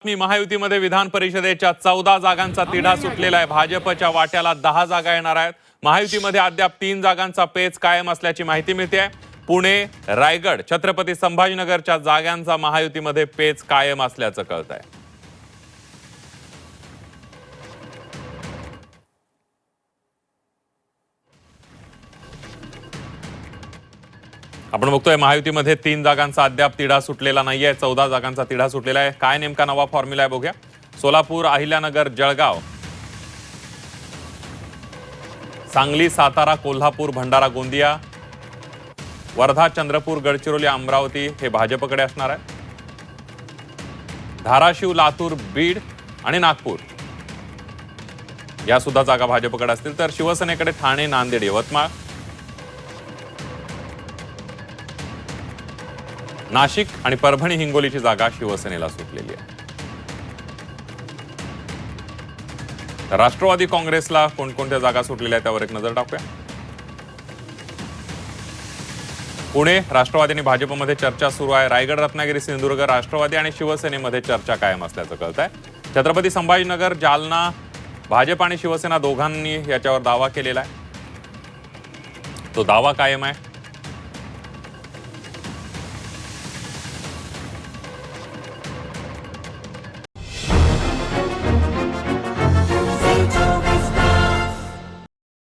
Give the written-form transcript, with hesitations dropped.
महायुतीमध्ये विधान परिषदेच्या 14 जागांचा तिढा सुटलेला आहे। भाजपच्या वाट्याला 10 जागा येणार आहेत। महायुतीमध्ये अद्याप 3 जागांचा पेच कायम असल्याची माहिती मिळते आहे। पुणे, रायगड, छत्रपती संभाजीनगरच्या जागांचा महायुतीमध्ये पेच कायम असल्याचं कळत आहे। आपण बघतोय महायुतीमध्ये 3 जागांचा अद्याप तिढा सुटलेला नाहीये। 14 जागांचा तिढा सुटलेला आहे। काय नेमका नवा फॉर्म्युला आहे बघूया। सोलापूर, अहिल्यानगर, जळगाव, सांगली, सातारा, कोल्हापूर, भंडारा, गोंदिया, वर्धा, चंद्रपूर, गडचिरोली, अमरावती हे भाजपकडे असणार आहे। धाराशिव, लातूर, बीड आणि नागपूर या सुद्धा जागा भाजपकडे असतील। तर शिवसेनेकडे ठाणे, नांदेड, यवतमाळ, नाशिक आणि परभणी हिंगोलीची जागा शिवसेनेला सुटलेली आहे। राष्ट्रवादी काँग्रेसला कोणकोणत्या जागा सुटलेल्या आहेत त्यावर एक नजर टाकूया। पुणे, राष्ट्रवादी आणि भाजपमध्ये चर्चा सुरू आहे। रायगड, रत्नागिरी, सिंधुदुर्ग, राष्ट्रवादी आणि शिवसेनेमध्ये चर्चा कायम असल्याचं कळत आहे। छत्रपती संभाजीनगर, जालना, भाजप आणि शिवसेना दोघांनी याच्यावर दावा केलेला आहे। तो दावा कायम आहे।